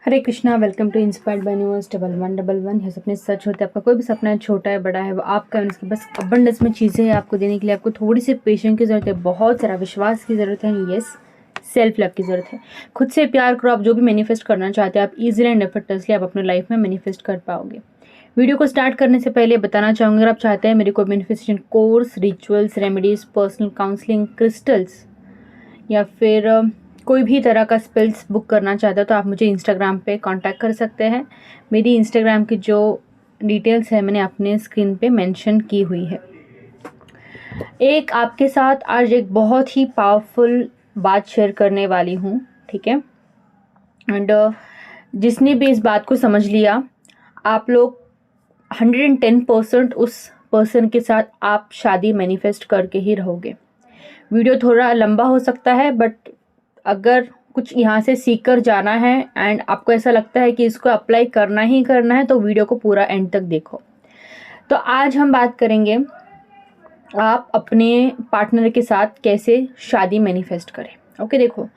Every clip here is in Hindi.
Hare Krishna, welcome to inspired by universe 1111। ये सपने सच होते हैं। आपका कोई भी सपना है, छोटा है बड़ा है, वो आपका है। उसके बस अबंडेंस में चीज़ें हैं आपको देने के लिए। आपको थोड़ी सी पेशेंस की ज़रूरत है, बहुत सारा विश्वास की ज़रूरत है, यस, सेल्फ लव की ज़रूरत है। खुद से प्यार करो। आप जो भी मैनिफेस्ट करना चाहते हैं, आप ईजिली एंड एफर्टलेसली आप अपने लाइफ में मैनिफेस्ट कर पाओगे। वीडियो को स्टार्ट करने से पहले बताना चाहूँगी, अगर आप चाहते हैं मेरे को manifestation course, rituals, remedies, personal counselling, crystals या फिर कोई भी तरह का स्पेल्स बुक करना चाहते हो तो आप मुझे इंस्टाग्राम पे कांटेक्ट कर सकते हैं। मेरी इंस्टाग्राम की जो डिटेल्स है मैंने अपने स्क्रीन पे मेंशन की हुई है। एक आपके साथ आज एक बहुत ही पावरफुल बात शेयर करने वाली हूँ, ठीक है। एंड जिसने भी इस बात को समझ लिया, आप लोग 110% उस पर्सन के साथ आप शादी मैनिफेस्ट करके ही रहोगे। वीडियो थोड़ा लंबा हो सकता है, बट अगर कुछ यहाँ से सीख कर जाना है एंड आपको ऐसा लगता है कि इसको अप्लाई करना ही करना है, तो वीडियो को पूरा एंड तक देखो। तो आज हम बात करेंगे आप अपने पार्टनर के साथ कैसे शादी मैनिफेस्ट करें। ओके, देखो,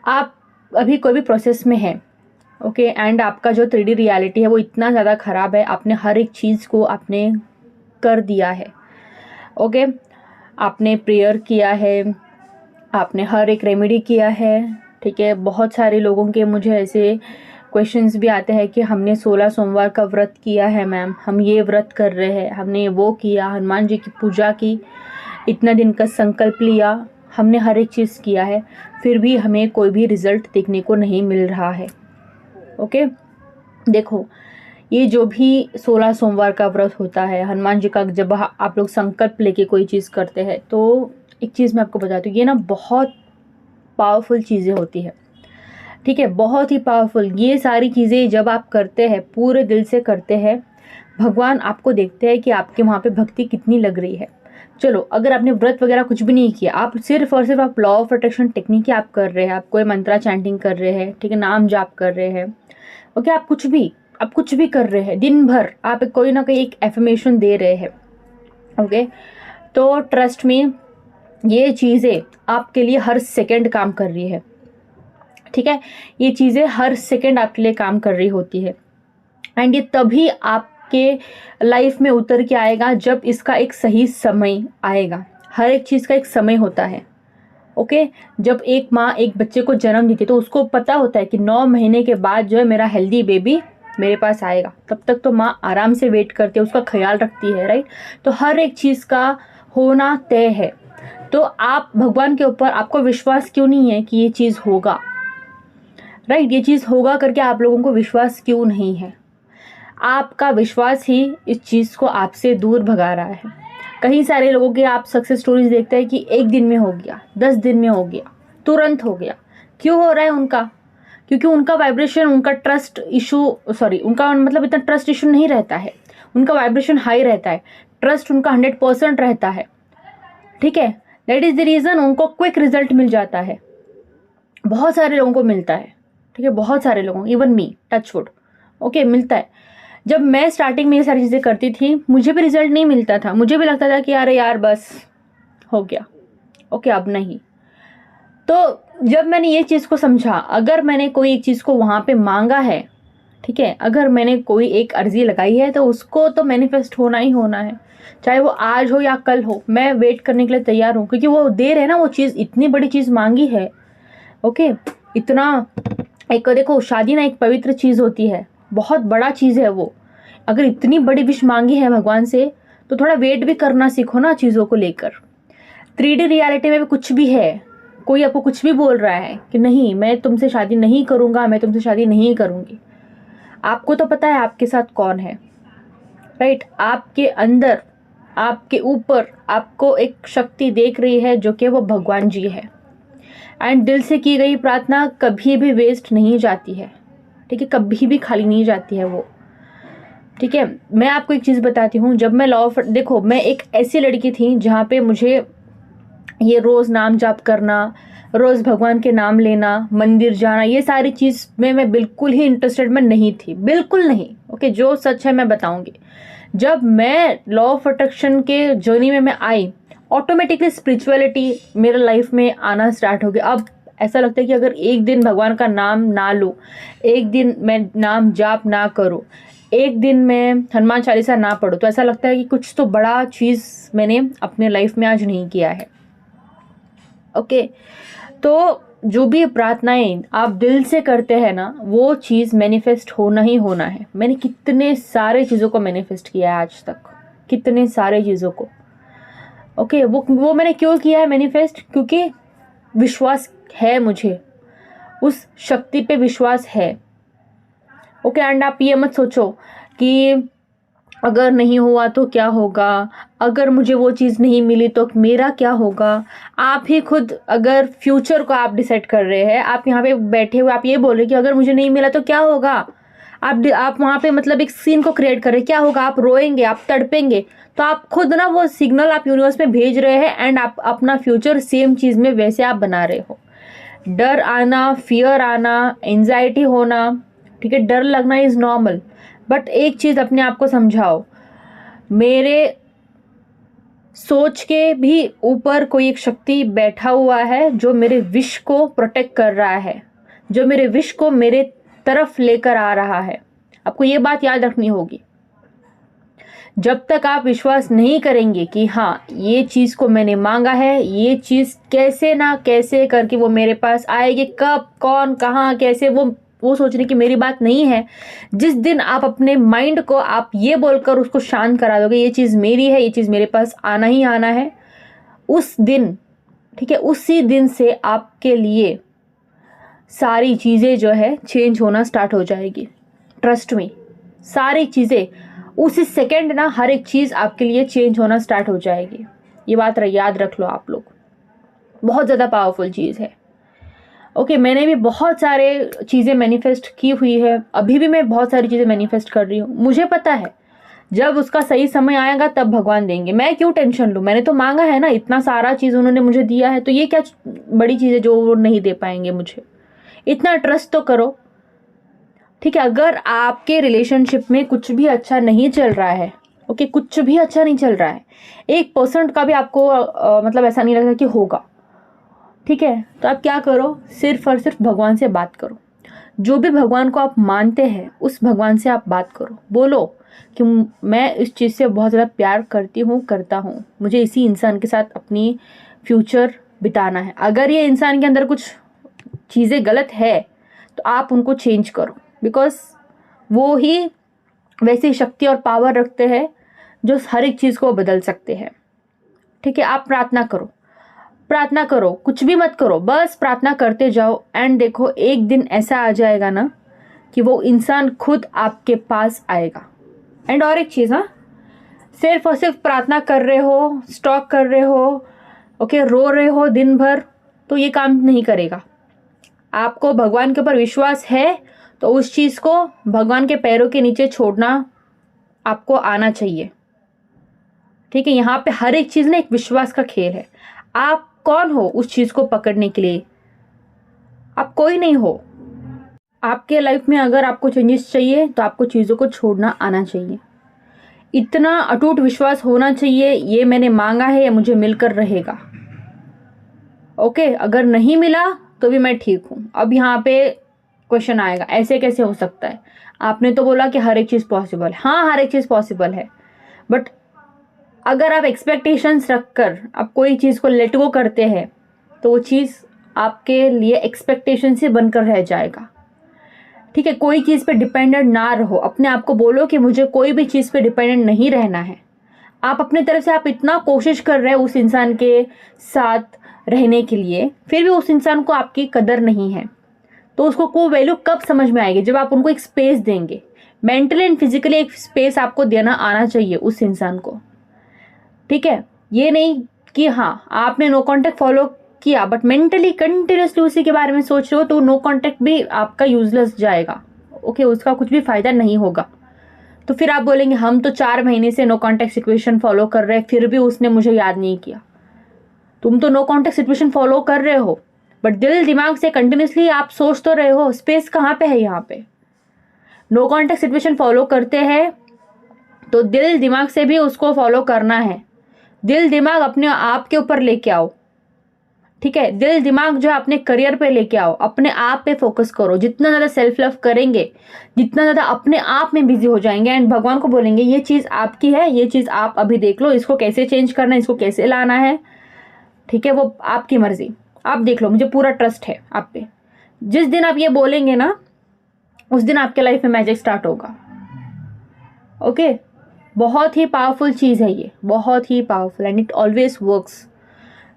आप अभी कोई भी प्रोसेस में है, ओके, एंड आपका जो 3D रियलिटी है वो इतना ज़्यादा ख़राब है, आपने हर एक चीज़ को आपने कर दिया है, ओके, आपने प्रेयर किया है, आपने हर एक रेमेडी किया है, ठीक है। बहुत सारे लोगों के मुझे ऐसे क्वेश्चंस भी आते हैं कि हमने 16 सोमवार का व्रत किया है मैम, हम ये व्रत कर रहे हैं, हमने वो किया, हनुमान जी की पूजा की, इतना दिन का संकल्प लिया, हमने हर एक चीज़ किया है, फिर भी हमें कोई भी रिजल्ट देखने को नहीं मिल रहा है। ओके, देखो, ये जो भी 16 सोमवार का व्रत होता है, हनुमान जी का जब आप लोग संकल्प लेके कोई चीज़ करते हैं, तो एक चीज़ मैं आपको बताती हूँ, ये ना बहुत पावरफुल चीज़ें होती है, ठीक है, बहुत ही पावरफुल। ये सारी चीज़ें जब आप करते हैं, पूरे दिल से करते हैं, भगवान आपको देखते हैं कि आपके वहाँ पे भक्ति कितनी लग रही है। चलो, अगर आपने व्रत वगैरह कुछ भी नहीं किया, आप सिर्फ और सिर्फ आप लॉ ऑफ अट्रैक्शन टेक्निक आप कर रहे हैं, आप कोई मंत्रा चैंटिंग कर रहे हैं, ठीक है, नाम जाप कर रहे हैं, ओके, आप कुछ भी कर रहे हैं, दिन भर आप कोई ना कोई एक एफर्मेशन दे रहे हैं, ओके, तो ट्रस्ट में ये चीज़ें आपके लिए हर सेकंड काम कर रही है, ठीक है। ये चीज़ें हर सेकंड आपके लिए काम कर रही होती है, एंड ये तभी आपके लाइफ में उतर के आएगा जब इसका एक सही समय आएगा। हर एक चीज़ का एक समय होता है, ओके। जब एक माँ एक बच्चे को जन्म देती है तो उसको पता होता है कि 9 महीने के बाद जो है मेरा हेल्दी बेबी मेरे पास आएगा। तब तक तो माँ आराम से वेट करती है, उसका ख्याल रखती है, राइट। तो हर एक चीज़ का होना तय है। तो आप भगवान के ऊपर आपको विश्वास क्यों नहीं है कि ये चीज़ होगा, राइट, ये चीज़ होगा करके आप लोगों को विश्वास क्यों नहीं है? आपका विश्वास ही इस चीज़ को आपसे दूर भगा रहा है। कई सारे लोगों के आप सक्सेस स्टोरीज देखते हैं कि 1 दिन में हो गया, 10 दिन में हो गया, तुरंत हो गया। क्यों हो रहा है उनका? क्योंकि उनका वाइब्रेशन, उनका ट्रस्ट इशू, सॉरी, उनका मतलब इतना ट्रस्ट इशू नहीं रहता है, उनका वाइब्रेशन हाई रहता है, ट्रस्ट उनका 100% रहता है, ठीक है। दैट इज़ द रीज़न उनको क्विक रिजल्ट मिल जाता है। बहुत सारे लोगों को मिलता है, ठीक है, बहुत सारे लोगों, इवन मी, टच वुड, ओके, मिलता है। जब मैं स्टार्टिंग में ये सारी चीज़ें करती थी, मुझे भी रिजल्ट नहीं मिलता था, मुझे भी लगता था कि अरे यार बस हो गया, ओके, अब नहीं। तो जब मैंने ये चीज़ को समझा, अगर मैंने कोई एक चीज़ को वहाँ पे मांगा है, ठीक है, अगर मैंने कोई एक अर्जी लगाई है तो उसको तो मैनिफेस्ट होना ही होना है, चाहे वो आज हो या कल हो। मैं वेट करने के लिए तैयार हूँ, क्योंकि वो देर है ना, वो चीज़, इतनी बड़ी चीज़ मांगी है, ओके, इतना, एक देखो, शादी ना एक पवित्र चीज़ होती है, बहुत बड़ा चीज़ है वो। अगर इतनी बड़ी विश मांगी है भगवान से, तो थोड़ा वेट भी करना सीखो ना चीज़ों को लेकर। 3D रियलिटी में भी कुछ भी है, कोई आपको कुछ भी बोल रहा है कि नहीं मैं तुमसे शादी नहीं करूँगा, मैं तुमसे शादी नहीं करूँगी, आपको तो पता है आपके साथ कौन है, राइट। आपके अंदर, आपके ऊपर आपको एक शक्ति देख रही है, जो कि वो भगवान जी है। एंड दिल से की गई प्रार्थना कभी भी वेस्ट नहीं जाती है, ठीक है, कभी भी खाली नहीं जाती है वो, ठीक है। मैं आपको एक चीज़ बताती हूँ, जब मैं लॉ ऑफ, देखो, मैं एक ऐसी लड़की थी जहाँ पे मुझे ये रोज़ नाम जाप करना, रोज़ भगवान के नाम लेना, मंदिर जाना, ये सारी चीज़ में मैं बिल्कुल ही इंटरेस्टेड में नहीं थी, बिल्कुल नहीं, ओके। जो सच है मैं बताऊँगी। जब मैं लॉ ऑफ अट्रैक्शन के जर्नी में मैं आई, ऑटोमेटिकली स्पिरिचुअलिटी मेरे लाइफ में आना स्टार्ट हो गया। अब ऐसा लगता है कि अगर एक दिन भगवान का नाम ना लूँ, एक दिन मैं नाम जाप ना करूँ, एक दिन मैं हनुमान चालीसा ना पढूँ, तो ऐसा लगता है कि कुछ तो बड़ा चीज़ मैंने अपने लाइफ में आज नहीं किया है। ओके, तो जो भी प्रार्थनाएं आप दिल से करते हैं ना, वो चीज़ मैनिफेस्ट होना ही होना है। मैंने कितने सारे चीज़ों को मैनिफेस्ट किया है आज तक, कितने सारे चीज़ों को। ओके, वो मैंने क्यों किया है मैनिफेस्ट? क्योंकि विश्वास है मुझे, उस शक्ति पे विश्वास है। ओके, एंड आप ये मत सोचो कि अगर नहीं हुआ तो क्या होगा, अगर मुझे वो चीज़ नहीं मिली तो मेरा क्या होगा। आप ही खुद अगर फ्यूचर को आप डिसाइड कर रहे हैं, आप यहाँ पे बैठे हुए आप ये बोल रहे कि अगर मुझे नहीं मिला तो क्या होगा। आप वहाँ पे मतलब एक सीन को क्रिएट कर रहे हैं, क्या होगा, आप रोएंगे, आप तड़पेंगे। तो आप खुद ना वो सिग्नल आप यूनिवर्स में भेज रहे हैं, एंड आप अपना फ्यूचर सेम चीज़ में वैसे आप बना रहे हो। डर आना, फियर आना, एंजाइटी होना, ठीक है, डर लगना इज़ नॉर्मल। बट एक चीज़ अपने आप को समझाओ, मेरे सोच के भी ऊपर कोई एक शक्ति बैठा हुआ है जो मेरे विश को प्रोटेक्ट कर रहा है, जो मेरे विश को मेरे तरफ लेकर आ रहा है। आपको ये बात याद रखनी होगी। जब तक आप विश्वास नहीं करेंगे कि हाँ ये चीज़ को मैंने मांगा है, ये चीज़ कैसे ना कैसे करके वो मेरे पास आएगी, कब, कौन, कहाँ, कैसे, वो सोचने की मेरी बात नहीं है। जिस दिन आप अपने माइंड को आप ये बोलकर उसको शांत करा दोगे, ये चीज़ मेरी है, ये चीज़ मेरे पास आना ही आना है, उस दिन, ठीक है, उसी दिन से आपके लिए सारी चीज़ें जो है चेंज होना स्टार्ट हो जाएगी। ट्रस्ट में, सारी चीज़ें उसी सेकंड ना, हर एक चीज़ आपके लिए चेंज होना स्टार्ट हो जाएगी। ये बात याद रख लो आप लोग, बहुत ज़्यादा पावरफुल चीज़ है। ओके, मैंने भी बहुत सारे चीज़ें मैनिफेस्ट की हुई है, अभी भी मैं बहुत सारी चीज़ें मैनिफेस्ट कर रही हूँ। मुझे पता है जब उसका सही समय आएगा तब भगवान देंगे, मैं क्यों टेंशन लूँ, मैंने तो मांगा है ना, इतना सारा चीज़ उन्होंने मुझे दिया है, तो ये क्या बड़ी चीज़ है जो वो नहीं दे पाएंगे मुझे। इतना ट्रस्ट तो करो, ठीक है। अगर आपके रिलेशनशिप में कुछ भी अच्छा नहीं चल रहा है, ओके, कुछ भी अच्छा नहीं चल रहा है, 1% का भी आपको मतलब ऐसा नहीं लगता कि होगा, ठीक है, तो आप क्या करो, सिर्फ और सिर्फ भगवान से बात करो। जो भी भगवान को आप मानते हैं उस भगवान से आप बात करो, बोलो कि मैं इस चीज़ से बहुत ज़्यादा प्यार करती हूँ, करता हूँ, मुझे इसी इंसान के साथ अपनी फ्यूचर बिताना है। अगर ये इंसान के अंदर कुछ चीज़ें गलत है तो आप उनको चेंज करो, बिकॉज वो ही वैसी शक्ति और पावर रखते हैं जो हर एक चीज़ को बदल सकते हैं, ठीक है। आप प्रार्थना करो, प्रार्थना करो, कुछ भी मत करो, बस प्रार्थना करते जाओ, एंड देखो एक दिन ऐसा आ जाएगा ना कि वो इंसान खुद आपके पास आएगा। एंड और एक चीज़, हाँ, सिर्फ और सिर्फ प्रार्थना कर रहे हो, स्टॉक कर रहे हो, ओके, रो रहे हो दिन भर, तो ये काम नहीं करेगा। आपको भगवान के ऊपर विश्वास है तो उस चीज़ को भगवान के पैरों के नीचे छोड़ना आपको आना चाहिए, ठीक है। यहाँ पे हर एक चीज़ ना एक विश्वास का खेल है। आप कौन हो उस चीज़ को पकड़ने के लिए? आप कोई नहीं हो। आपके लाइफ में अगर आपको चेंजेस चाहिए तो आपको चीज़ों को छोड़ना आना चाहिए। इतना अटूट विश्वास होना चाहिए, ये मैंने मांगा है, ये मुझे मिलकर रहेगा। ओके, अगर नहीं मिला तो भी मैं ठीक हूँ। अब यहाँ पे क्वेश्चन आएगा, ऐसे कैसे हो सकता है? आपने तो बोला कि हर एक चीज़ पॉसिबल है। हाँ, हर एक चीज़ पॉसिबल है, बट अगर आप एक्सपेक्टेशंस रखकर आप कोई चीज़ को लेट गो करते हैं तो वो चीज़ आपके लिए एक्सपेक्टेशन से बनकर रह जाएगा, ठीक है। कोई चीज़ पे डिपेंडेंट ना रहो, अपने आप को बोलो कि मुझे कोई भी चीज़ पे डिपेंडेंट नहीं रहना है। आप अपने तरफ से आप इतना कोशिश कर रहे हैं उस इंसान के साथ रहने के लिए, फिर भी उस इंसान को आपकी कदर नहीं है, तो उसको को वैल्यू कब समझ में आएगी? जब आप उनको एक स्पेस देंगे। मेंटली एंड फिजिकली एक स्पेस आपको देना आना चाहिए उस इंसान को, ठीक है। ये नहीं कि हाँ आपने नो कांटेक्ट फॉलो किया बट मेंटली कंटिन्यूसली उसी के बारे में सोच रहे हो, तो नो कांटेक्ट भी आपका यूजलेस जाएगा, ओके, उसका कुछ भी फायदा नहीं होगा। तो फिर आप बोलेंगे हम तो 4 महीने से नो कांटेक्ट सिचुएशन फॉलो कर रहे हैं, फिर भी उसने मुझे याद नहीं किया। तुम तो नो कांटेक्ट सिचुएशन फॉलो कर रहे हो बट दिल दिमाग से कंटिन्यूसली आप सोच तो रहे हो, स्पेस कहाँ पे है? यहाँ पे नो कांटेक्ट सिचुएशन फॉलो करते हैं तो दिल दिमाग से भी उसको फॉलो करना है। दिल दिमाग अपने आप के ऊपर लेके आओ, ठीक है, दिल दिमाग जो है अपने करियर पे लेके आओ, अपने आप पे फोकस करो। जितना ज़्यादा सेल्फ लव करेंगे, जितना ज़्यादा अपने आप में बिजी हो जाएंगे एंड भगवान को बोलेंगे ये चीज़ आपकी है, ये चीज़ आप अभी देख लो, इसको कैसे चेंज करना है, इसको कैसे लाना है, ठीक है, वो आपकी मर्जी, आप देख लो, मुझे पूरा ट्रस्ट है आप पे। जिस दिन आप ये बोलेंगे ना, उस दिन आपके लाइफ में मैजिक स्टार्ट होगा। ओके, बहुत ही पावरफुल चीज़ है ये, बहुत ही powerful and it always works.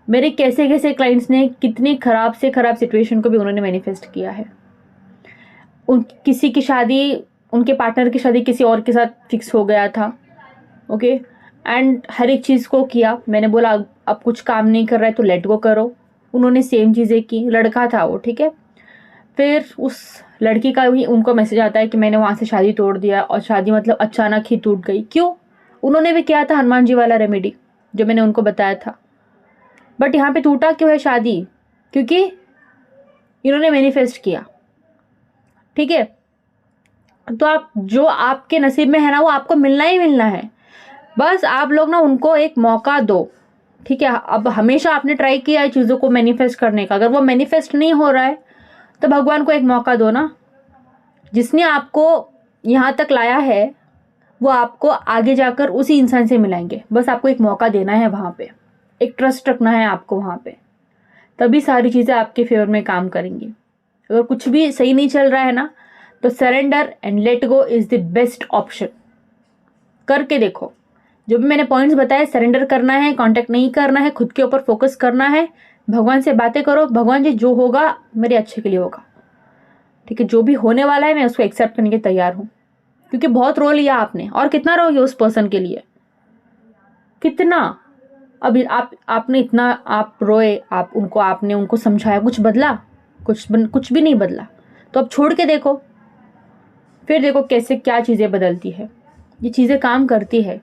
मेरे कैसे कैसे क्लाइंट्स ने कितनी ख़राब से ख़राब सिचुएशन को भी उन्होंने मैनिफेस्ट किया है। किसी की शादी, उनके पार्टनर की शादी किसी और के साथ फिक्स हो गया था। ओके, एंड हर एक चीज़ को किया, मैंने बोला अब कुछ काम नहीं कर रहा है तो लेट गो करो, उन्होंने सेम चीज़ें की। लड़का था वो, ठीक है, फिर उस लड़की का भी उनको मैसेज आता है कि मैंने वहाँ से शादी तोड़ दिया, और शादी मतलब अचानक ही टूट गई। क्यों? उन्होंने भी किया था हनुमान जी वाला रेमेडी जो मैंने उनको बताया था, बट यहाँ पे टूटा क्यों है शादी? क्योंकि इन्होंने मैनिफेस्ट किया। ठीक है, तो आप जो आपके नसीब में है ना, वो आपको मिलना ही मिलना है। बस आप लोग ना उनको एक मौका दो। ठीक है, अब हमेशा आपने ट्राई किया है चीज़ों को मैनिफेस्ट करने का, अगर वो मैनिफेस्ट नहीं हो रहा है तो भगवान को एक मौका दो ना। जिसने आपको यहाँ तक लाया है वो आपको आगे जाकर उसी इंसान से मिलाएंगे। बस आपको एक मौका देना है, वहाँ पे एक ट्रस्ट रखना है आपको वहाँ पे, तभी सारी चीज़ें आपके फेवर में काम करेंगी। अगर कुछ भी सही नहीं चल रहा है ना, तो surrender and let go is the best option. करके देखो, जो भी मैंने पॉइंट्स बताए, सरेंडर करना है, कांटेक्ट नहीं करना है, खुद के ऊपर फोकस करना है, भगवान से बातें करो, भगवान जी जो होगा मेरे अच्छे के लिए होगा। ठीक है, जो भी होने वाला है मैं उसको एक्सेप्ट करने के तैयार हूँ, क्योंकि बहुत रो लिया आपने, और कितना रोगे उस पर्सन के लिए, कितना। अभी आपने इतना आप रोए, आपने उनको समझाया, कुछ बदला? कुछ भी नहीं बदला। तो अब छोड़ के देखो, फिर देखो कैसे क्या चीज़ें बदलती है, ये चीज़ें काम करती है।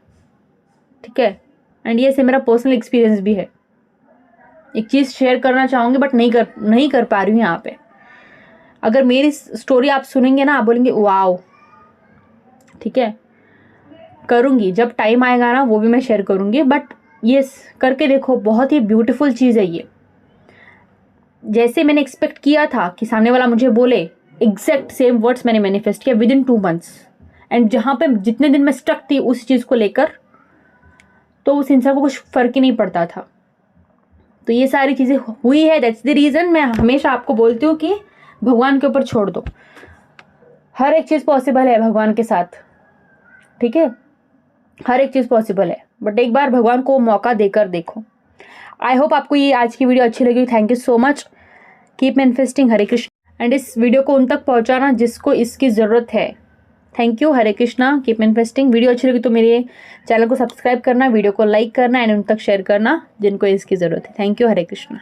ठीक है, एंड ये से मेरा पर्सनल एक्सपीरियंस भी है। एक चीज़ शेयर करना चाहूँगी बट नहीं कर पा रही हूँ यहाँ पे। अगर मेरी स्टोरी आप सुनेंगे ना, आप बोलेंगे वाओ। ठीक है, करूँगी जब टाइम आएगा ना, वो भी मैं शेयर करूँगी, बट ये करके देखो, बहुत ही ब्यूटीफुल चीज़ है ये। जैसे मैंने एक्सपेक्ट किया था कि सामने वाला मुझे बोले, एग्जैक्ट सेम वर्ड्स मैंने मैनिफेस्ट किया विद इन 2 months। एंड जहाँ पे जितने दिन मैं स्टक थी उस चीज़ को लेकर, तो उस इंसान को कुछ फ़र्क ही नहीं पड़ता था। तो ये सारी चीज़ें हुई है, दैट्स द रीज़न मैं हमेशा आपको बोलती हूँ कि भगवान के ऊपर छोड़ दो। हर एक चीज़ पॉसिबल है भगवान के साथ। ठीक है, हर एक चीज़ पॉसिबल है, बट एक बार भगवान को मौका देकर देखो। आई होप आपको ये आज की वीडियो अच्छी लगी। Thank you so much. Keep manifesting. Hare Krishna. And इस वीडियो को उन तक पहुंचाना जिसको इसकी ज़रूरत है। Thank you. Hare Krishna. Keep manifesting. Video अच्छी लगी तो मेरे चैनल को सब्सक्राइब करना, वीडियो को लाइक करना एंड उन तक शेयर करना जिनको इसकी ज़रूरत है। Thank you. हरे कृष्णा।